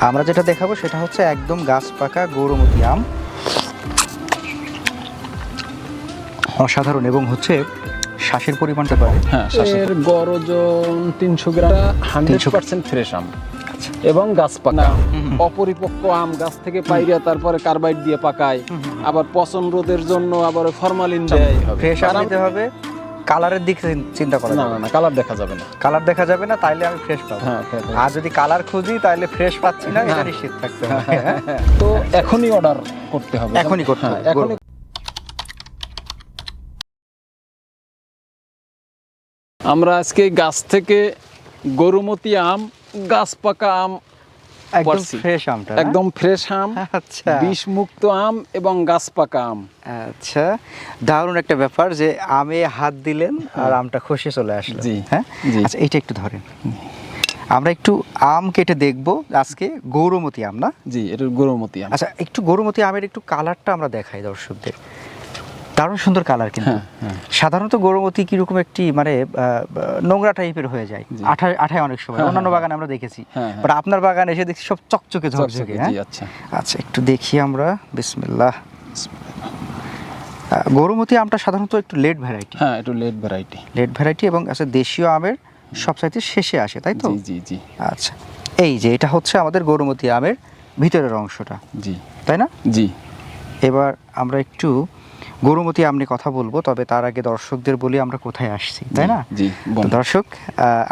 আমরা যেটা দেখাবো সেটা হচ্ছে একদম গাছ পাকা গৌরমতি আম, অসাধারণ এবং হচ্ছে শ্বাসের পরিমাণটা পারে। হ্যাঁ, এর গড় ওজন 300 গ্রাম, 100% ফ্রেশ আম এবং গাছ পাকা। অপরিপক্ক আম গাছ থেকে পাইরা তারপরে কার্বাইড দিয়ে পাকায়, আবার পচন রোধের জন্য আবার ফরমালিন দেয়। ফ্রেশ আম নিতে হবে, কালারের দিক চিন্তা করা না যাবে না, কালার দেখা যাবে না। কালার দেখা যাবে না, তাইলে আমি ফ্রেশ পাবো। হ্যাঁ, আর যদি কালার খুঁজি তাহলে ফ্রেশ পাচ্ছি না, এটা নিশ্চিত থাকতে হবে। তো এখনই অর্ডার করতে হবে, এখনই করতে হবে। এখনই। আমরা আজকে গাছ থেকে গরুমতি আম, গাছ পাকা আম, একদম ফ্রেশ আমটা, একদম ফ্রেশ আম, আচ্ছা বিষ মুক্ত আম এবং গাছ পাকা আম। আচ্ছা, দারুণ একটা ব্যাপার যে আমে হাত দিলেন আর আমটা খসে চলে আসলো। জি, হ্যাঁ, জি। আচ্ছা এইটা একটু ধরেন, আমরা একটু আম কেটে দেখবো আজকে। গৌরমতি আম না? জি, এটা গরুমতি আম। আচ্ছা, একটু গৌরমতি আমের একটু কালারটা আমরা দেখাই দর্শকদের। দারুণ সুন্দর কালার কিন্তু। সাধারণত গৌরমতি কিরকম একটি মানে নোংরা টাইপের হয়ে যায়, আঠায় অনেক সময় অন্যান্য বাগানে আমরা দেখেছি, বাট আপনার বাগানে এসে দেখছি সব চকচকে ঝকঝকে। আচ্ছা আচ্ছা, একটু দেখি আমরা। বিসমিল্লাহ। গৌরমতি আমটা সাধারণত একটু লেট ভ্যারাইটি। হ্যাঁ, একটু লেট ভ্যারাইটি। লেট ভ্যারাইটি এবং আচ্ছা দেশীয় আমের সবচাইতে শেষে আসে, তাই তো? জি জি জি। আচ্ছা, এই যে এটা হচ্ছে আমাদের গৌরমতি আমের ভিতরের অংশটা, জি, তাই না? জি। এবার আমরা একটু গৌরমতি আম নিয়ে কথা বলবো, তবে তার আগে দর্শকদের বলি আমরা কোথায় আসছি, তাই না? জি। তো দর্শক,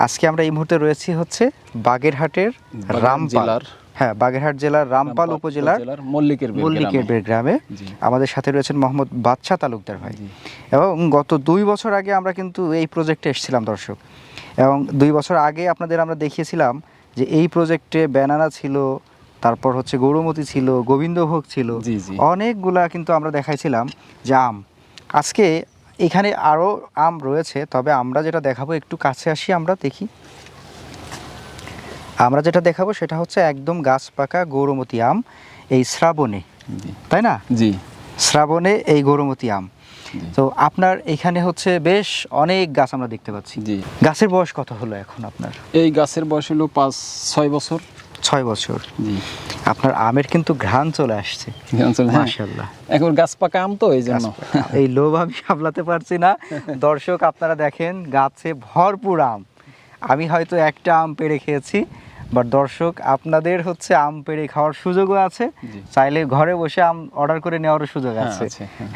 আজকে আমরা এই মুহূর্তে রয়েছি হচ্ছে বাগেরহাটের রামপাল, হ্যাঁ বাগেরহাট জেলার রামপাল উপজেলার মল্লিকের বেড় গ্রামে। আমাদের সাথে রয়েছেন মোহাম্মদ বাদশা তালুকদার ভাই। এবং গত 2 বছর আগে আমরা কিন্তু এই প্রজেক্টে এসেছিলাম দর্শক, এবং 2 বছর আগে আপনাদের আমরা দেখিয়েছিলাম যে এই প্রজেক্টে ব্যানানা ছিল, তারপর হচ্ছে গৌরমতি ছিল, গোবিন্দভোগ ছিল, অনেকগুলা কিন্তু আমরা দেখাইছিলাম যে আম। আজকে এখানে আরও আম রয়েছে, তবে আমরা যেটা দেখাবো একটু কাছে আসি, আমরা দেখি। আমরা যেটা দেখাবো সেটা হচ্ছে একদম গাছ পাকা গৌরমতি আম, এই শ্রাবণে, তাই না? জি, শ্রাবণে এই গৌরমতি আম। তো আপনার এখানে হচ্ছে বেশ অনেক গাছ আমরা দেখতে পাচ্ছি। জি। গাছের বয়স কত হলো এখন আপনার? এই গাছের বয়স হলো 5-6 বছর। 6 বছর। জি। আপনার আমের কিন্তু ঘ্রাণ চলে আসছে, মাশাআল্লাহ। এখন গাছ পাকা আম তো এই জন্য এই লোভ আমি সামলাতে পারছি না। দর্শক আপনারা দেখেন, গাছে ভরপুর আম। আমি হয়তো একটা আম পেড়ে খেয়েছি, বাট দর্শক আপনাদের হচ্ছে আম পেড়ে খাওয়ার সুযোগও আছে, চাইলে ঘরে বসে আম অর্ডার করে নেওয়ারও সুযোগ আছে।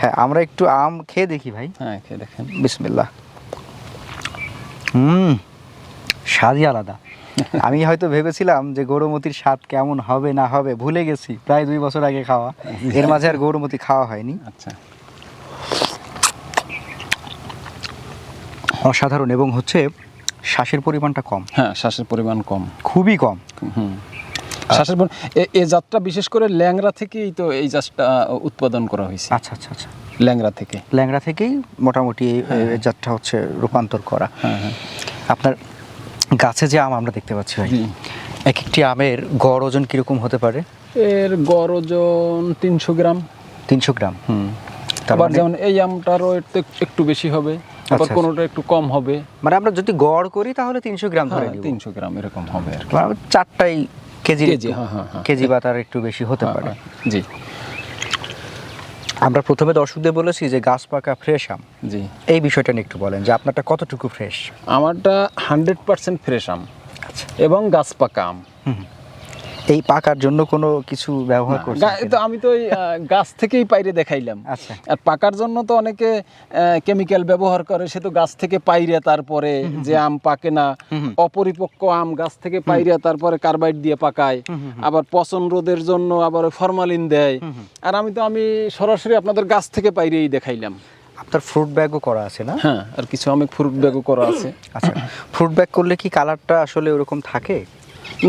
হ্যাঁ, আমরা একটু আম খেয়ে দেখি ভাই। হ্যাঁ, খেয়ে দেখেন। বিসমিল্লাহ। স্বাদই আলাদা। আমি হয়তো ভেবেছিলাম যে গৌরমতির স্বাদ কেমন হবে না হবে, ভুলে গেছি, প্রায় 2 বছর আগে খাওয়া, এর মাঝে আর গৌরমতি খাওয়া হয়নি। আচ্ছা, অসাধারণ এবং হচ্ছে শ্বাসের পরিমাণটা কম। হ্যাঁ, শ্বাসের পরিমাণ কম, খুবই কম। শ্বাসের এই জাতটা বিশেষ করে ল্যাংড়া থেকেই তো এই জাতটা উৎপাদন করা হয়েছে। আচ্ছা আচ্ছা আচ্ছা, ল্যাংড়া থেকেই মোটামুটি এই জাতটা হচ্ছে রূপান্তর করা। আপনার গাছে যে আম আমরা দেখতে পাচ্ছি ভাই, এক একটি আমের গড় ওজন কিরকম হতে পারে? এর গড় ওজন 300 গ্রাম। 300 গ্রাম। আবার যেমন এই আমটারও একটু বেশি হবে, আবার কোনোটা একটু কম হবে। মানে আমরা যদি গড় করি তাহলে 300 গ্রাম ধরে নিব। 300 গ্রাম এরকম হবে আর কি। মানে 4টাই কেজি, হ্যাঁ, কেজি বা তার একটু বেশি হতে পারে। জি। আমরা প্রথমে দর্শকদের বলেছি যে গাছ পাকা ফ্রেশ আম। জি। এই বিষয়টা নিয়ে একটু বলেন যে আপনারটা কতটুকু ফ্রেশ? আমারটা 100% ফ্রেশ আম এবং গাছ পাকা আম। এই পাকার জন্য কোনো কিছু ব্যবহার করছেন? তো আমি তো ওই গাছ থেকেই পাইরে দেখাইলাম। আচ্ছা। আর পাকার জন্য তো অনেকে কেমিক্যাল ব্যবহার করে, সে তো গাছ থেকে পাইরে তারপরে যে আম পাকে না, অপরিপক্ক আম গাছ থেকে পাইরে তারপরে কার্বাইড দিয়ে পাকায়, আবার পচন রোধের জন্য আবার ফরমালিন দেয়। আর আমি সরাসরি আপনাদের গাছ থেকে পাইরেই দেখাইলাম। আপনার ফ্রুট ব্যাগও করা আছে না? হ্যাঁ, আর কিছু আমি ফ্রুট ব্যাগও করা আছে। আচ্ছা, ফ্রুট ব্যাগ করলে কি কালারটা আসলে ওরকম থাকে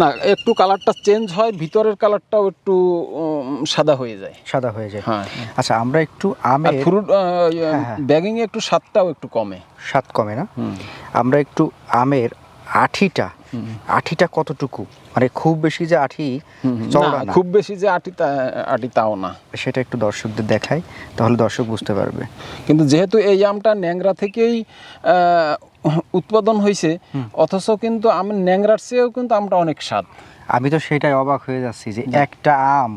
না? একটু কালারটা চেঞ্জ হয়, ভিতরের কালারটাও একটু সাদা হয়ে যায়। হ্যাঁ। আচ্ছা, আমরা একটু আমের ফ্রুট ব্যাগিং এ একটু স্বাদটাও একটু কমে। স্বাদ কমে না? আমরা একটু আমের আঠিটা কতটুকু, মানে খুব বেশি যে আঠি চওড়া না, খুব বেশি যে আটি তাও না, সেটা একটু দর্শকদের দেখাই, তাহলে দর্শক বুঝতে পারবে। কিন্তু যেহেতু এই আমটা ন্যাংরা থেকেই উৎপাদন হয়েছে, অথচ কিন্তু ন্যাংরার চেয়েও কিন্তু আমটা অনেক স্বাদ। আমি তো সেটাই অবাক হয়ে যাচ্ছি যে একটা আম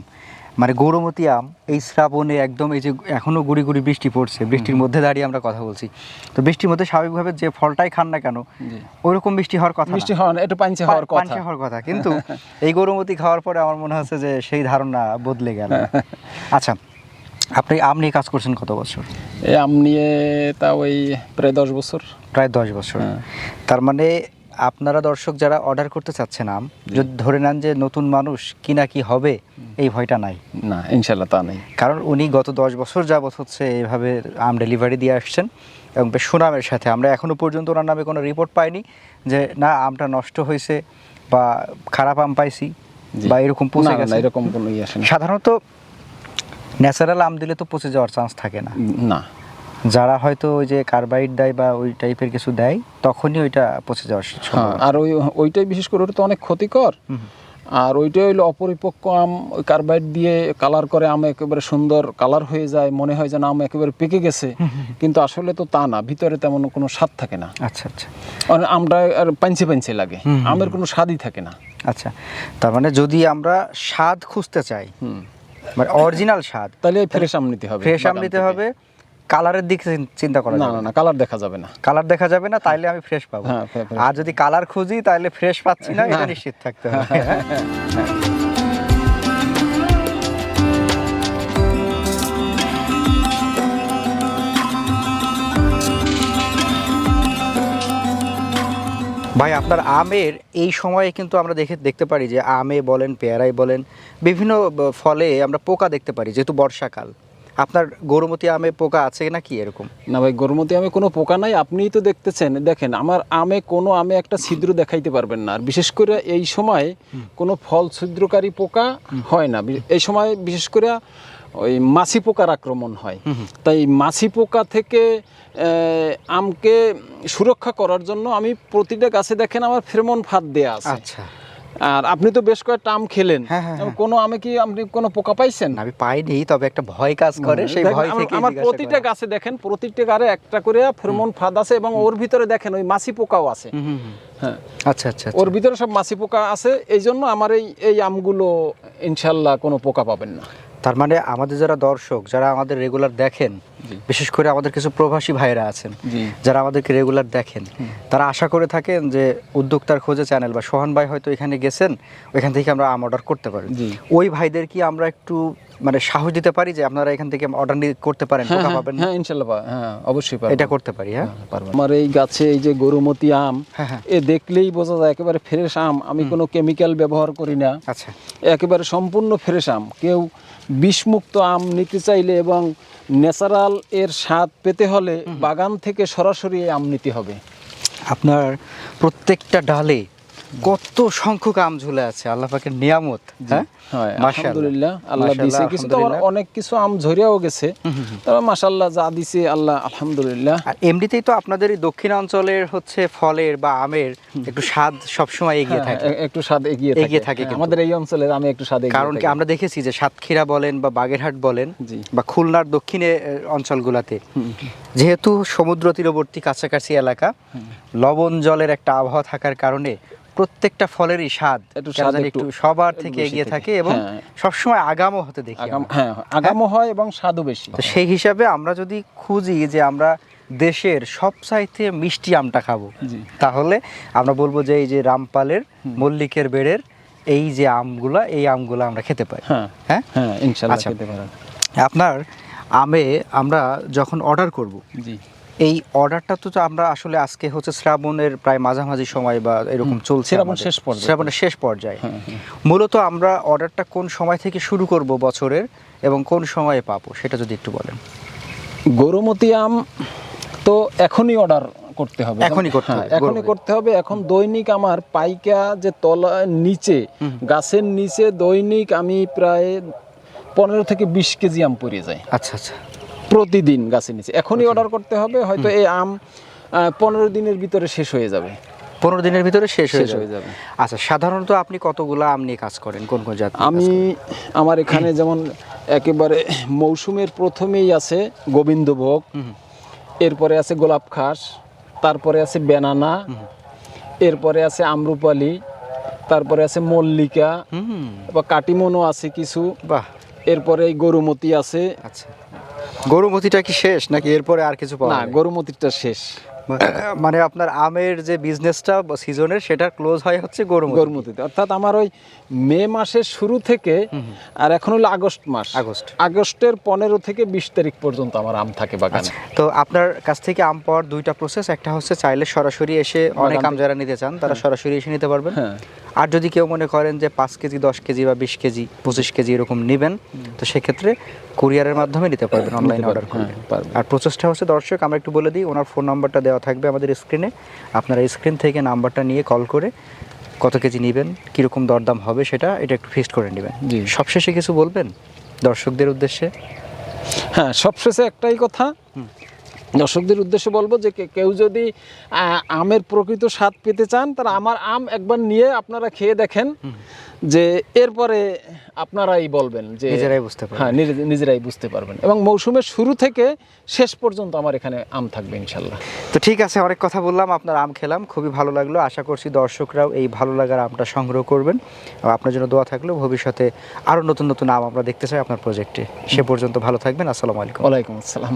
মানে গৌরমতি আম এই শ্রাবণে একদম এই যে এখনো গুড়ি গুড়ি বৃষ্টি পড়ছে, বৃষ্টির মধ্যে দাঁড়িয়ে আমরা কথা বলছি, তো বৃষ্টির মধ্যে স্বাভাবিকভাবে যে ফলটাই খান না কেন ওইরকম বৃষ্টি হওয়ার কথা, মিষ্টি হওয়ার একটু পাঞ্চে হওয়ার কথা, কিন্তু এই গৌরমতি খাওয়ার পরে আমার মনে হচ্ছে যে সেই ধারণা বদলে গেল। আচ্ছা, আপনি আম নিয়ে কাজ করছেন কত বছর? এই আম নিয়ে তা ওই প্রায় 10 বছর। প্রায় 10 বছর। তার মানে আপনারা দর্শক যারা অর্ডার করতে চাচ্ছেন আম, যদি ধরে নেন যে নতুন মানুষ কিনা কি হবে, এই ভয়টা নাই? না, ইনশাল্লাহ তা নেই। কারণ উনি গত 10 বছর যাবত হচ্ছে এইভাবে আম ডেলিভারি দিয়ে আসছেন এবং বেশ সুনামের সাথে। আমরা এখনো পর্যন্ত ওনার নামে কোনো রিপোর্ট পাইনি যে না আমটা নষ্ট হয়েছে বা খারাপ আম পাইছি বা এরকম পচে গেছে, এরকম কোনো ইয়ে আসে না। সাধারণত ন্যাচারাল আম দিলে তো পচে যাওয়ার চান্স থাকে না। না, যারা হয়তো ওই যে কার্বাইড দেয় বা ওই টাইপের কিছু দেয় তখনই ওইটা পচে যাওয়ার সম্ভাবনা। আর ওইটাই বিশেষ করে ওটা তো অনেক ক্ষতিকর। আর ওইটাই হলো অপরিপক্ক আম, ওই কার্বাইড দিয়ে কালার করে আম একেবারে সুন্দর কালার হয়ে যায়, মনে হয় যেন আম একেবারে পেকে গেছে, কিন্তু আসলে তো তা না, ভিতরে তেমন কোনো স্বাদ থাকে না। আচ্ছা আচ্ছা, আমটা আর পাঞ্চে লাগে, আমের কোনো স্বাদই থাকে না। আচ্ছা, তার মানে যদি আমরা স্বাদ খুঁজতে চাই, মানে অরিজিনাল স্বাদ, তাহলে ফ্রেশ আম নিতে হবে। ফ্রেশ আম নিতে হবে। কালারের দিক চিন্তা করা যাবে না, কালার দেখা যাবে না। কালার দেখা যাবে না, তাইলে আমি ফ্রেশ পাবো। আর যদি কালার খুঁজি তাহলে ফ্রেশ পাচ্ছি না, এটা নিশ্চিত থাকতে হবে। ভাই, আপনার আমের এই সময়ে কিন্তু আমরা দেখতে পারি যে আমে বলেন, পেয়ারাই বলেন, বিভিন্ন ফলে আমরা পোকা দেখতে পারি, যেহেতু বর্ষাকাল। আপনার গৌরমতি আমে পোকা আছে নাকি এরকম? না ভাই, গৌরমতি আমে কোনো পোকা নাই। আপনিই তো দেখেন আমার আমে কোনো একটা ছিদ্র দেখাইতে পারবেন না। আর বিশেষ করে এই সময় কোনো ফল ছিদ্রকারী পোকা হয় না। এই সময় বিশেষ করে ওই মাছি পোকার আক্রমণ হয়। তাই মাছি পোকা থেকে আমকে সুরক্ষা করার জন্য আমি প্রতিটা গাছে দেখেন আমার ফেরোমন ফাঁদ দেয়া আছে। আচ্ছা, আর আপনি তো বেশ কয়েকটা আম খেলেন, কোনো আমে কি আপনি কোনো পোকা পাইছেন? আমি পাইনি, তবে একটা ভয় কাজ করে, সেই ভয় থেকে আমার প্রতিটা গাছে দেখেন, প্রতিটা গাছে একটা করে ফেরোমন ফাঁদ আছে এবং ওর ভিতরে দেখেন ওই মাছি পোকাও আছে। হ্যাঁ, আচ্ছা আচ্ছা, ওর ভিতরে সব মাছি পোকা আছে, এই জন্য আমার এই আমগুলো ইনশাল্লাহ কোনো পোকা পাবেন না। তার মানে আমাদের যারা দর্শক, যারা আমাদের রেগুলার দেখেন, বিশেষ করে আমাদের কিছু প্রবাসী ভাইরা আছেন যারা আমাদেরকে রেগুলার দেখেন, তারা আশা করে থাকেন যে উদ্যোক্তার খোঁজে চ্যানেল বা সোহান ভাই হয়তো এখানে গেছেন, ওইখান থেকে আমরা আম অর্ডার করতে পারি। ওই ভাইদের কি আমরা একটু মানে সাহস দিতে পারি যে আপনারা এখান থেকে অর্ডার করতে পারেন, পোকা পাবেন? হ্যাঁ, ইনশাআল্লাহ, হ্যাঁ অবশ্যই পারবো, এটা করতে পারি। হ্যাঁ, পারবো। আমার এই গাছে এই যে গৌরমতি আম, এ দেখলেই বোঝা যায় একেবারে ফ্রেশ আম। আমি কোনো কেমিক্যাল ব্যবহার করি না। আচ্ছা, একেবারে সম্পূর্ণ ফ্রেশ আম। কেউ বিষমুক্ত আম নিতে চাইলে এবং ন্যাচারাল এর স্বাদ পেতে হলে বাগান থেকে সরাসরি আম নিতে হবে। আপনার প্রত্যেকটা ডালে কত সংখ্যক আম ঝুলে আছে, আল্লাহ পাকের নিয়ামত। হ্যাঁ, আলহামদুলিল্লাহ, আল্লাহ দিয়েছে কিছু, তো অনেক কিছু আম ঝরিয়াও গেছে, তবে মাশাআল্লাহ যা দিয়েছে আল্লাহ, আলহামদুলিল্লাহ। আর এমনিতেই তো আপনাদের এই দক্ষিণাঞ্চলের হচ্ছে ফলের বা আমের একটু স্বাদ সবসময় এগিয়ে থাকে, একটু স্বাদ এগিয়ে থাকে আমাদের এই অঞ্চলের আমে একটু স্বাদ এগিয়ে। কারণ কি আমরা দেখেছি যে সাতক্ষীরা বলেন বা বাগেরহাট বলেন বা খুলনার দক্ষিণে অঞ্চলগুলোতে যেহেতু সমুদ্র তীরবর্তী কাছাকাছি এলাকা, লবণ জলের একটা আবহাওয়া থাকার কারণে প্রত্যেকটা ফলেরই স্বাদ একটু সবার থেকে এগিয়ে থাকে এবং সবসময় আগামও হতে দেখি। হ্যাঁ, আগামও হয় এবং স্বাদও বেশি। তো সেই হিসাবে আমরা যদি খুঁজি যে আমরা দেশের সবচাইতে মিষ্টি আমটা খাবো, তাহলে আমরা বলবো যে এই যে রামপালের মল্লিকের বেড়ের এই যে আমগুলা, এই আমগুলা আমরা খেতে পারি। হ্যাঁ, ইনশাআল্লাহ খেতে পারেন। আপনার আমে আমরা যখন অর্ডার করব, এই অর্ডারটা তো আমরা আসলে আজকে হচ্ছে শ্রাবণের প্রায় মাঝামাঝি সময় বা এরকম চলছে, শ্রাবণের শেষ পর্যায়ে। মূলত আমরা অর্ডারটা কোন সময় থেকে শুরু করব বছরের এবং কোন সময়ে পাবো সেটা যদি একটু বলেন। গৌরমতি আম তো এখনই অর্ডার করতে হবে, এখনই করতে হবে। এখন দৈনিক আমার পাইকা যে তলা নিচে গাছের নিচে দৈনিক আমি প্রায় 15 থেকে 20 কেজি আম পড়ে যায়। আচ্ছা আচ্ছা, প্রতিদিন গাছের নিচে এখনই অর্ডার করতে হবে। হয়তো এই আম 15 দিনের ভিতরে শেষ হয়ে যাবে। 15 দিনের ভিতরে শেষ হয়ে যাবে। আচ্ছা, সাধারণত আপনি কতগুলো আম নিয়ে কাজ করেন, কোন কোন জাত? আমার এখানে যেমন একেবারে মৌসুমের প্রথমেই আছে গোবিন্দভোগ, এরপরে আছে গোলাপ খাস, তারপরে আছে বেনানা, এরপরে আছে আমরুপালি, তারপরে আছে মল্লিকা, হুম, বা কাটিমনও আছে কিছু, বাহ, এরপরে এই গরুমতি আছে। আচ্ছা, গরুমতিটা কি শেষ নাকি এরপরে আর কিছু পাওয়া না, যাবে? গরুমতিটা শেষ। মানে আপনার আমের যে বিজনেসটা সিজনের সেটা ক্লোজ হয় হচ্ছে গরুমতি। গরুমতিতে, অর্থাৎ আমার ওই মে মাসের শুরু থেকে, আর এখন হলো আগস্ট মাস, আগস্ট। আগস্টের 15 থেকে 20 তারিখ পর্যন্ত আমার আম থাকে বাগানে। তো আপনার কাছ থেকে আম পাওয়ার দুইটা প্রসেস, একটা হচ্ছে চাইলে সরাসরি এসে অনেক আম যারা নিতে চান তারা সরাসরি এসে নিতে পারবেন। হ্যাঁ। আর যদি কেউ মনে করেন যে 5 কেজি 10 কেজি বা 20 কেজি 25 কেজি এরকম নেবেন, তো সেক্ষেত্রে কুরিয়ারের মাধ্যমে নিতে পারবেন, অনলাইনে অর্ডার করলে। পারবেন। আর প্রসেসটা হচ্ছে, দর্শক আমরা একটু বলে দিই, ওনার ফোন নাম্বারটা দেওয়া থাকবে আমাদের স্ক্রিনে। আপনারা স্ক্রিন থেকে নাম্বারটা নিয়ে কল করে কত কেজি নেবেন, কীরকম দরদাম হবে সেটা একটু ফিক্সড করে নেবেন। জি। সবশেষে কিছু বলবেন দর্শকদের উদ্দেশ্যে? হ্যাঁ, সবশেষে একটাই কথা দর্শকদের উদ্দেশ্যে বলবো যে কেউ যদি আমের প্রকৃত স্বাদ পেতে চান, তারা আমার আম একবার নিয়ে আপনারা খেয়ে দেখেন, যে এরপরে আপনারাই বলবেন, যে নিজেরাই বুঝতে পারবেন। হ্যাঁ, নিজেরাই বুঝতে পারবেন। এবং মৌসুমের শুরু থেকে শেষ পর্যন্ত আমার এখানে আম থাকবে ইনশাল্লাহ। তো ঠিক আছে, অনেক কথা বললাম, আপনার আম খেলাম, খুবই ভালো লাগলো। আশা করছি দর্শকরাও এই ভালো লাগার আমটা সংগ্রহ করবেন। আর আপনার জন্য দোয়া থাকলো, ভবিষ্যতে আরও নতুন নতুন আম আমরা দেখতে চাই আপনার প্রজেক্টে। সে পর্যন্ত ভালো থাকবেন। আসসালামু আলাইকুম। ওয়ালাইকুম আসসালাম।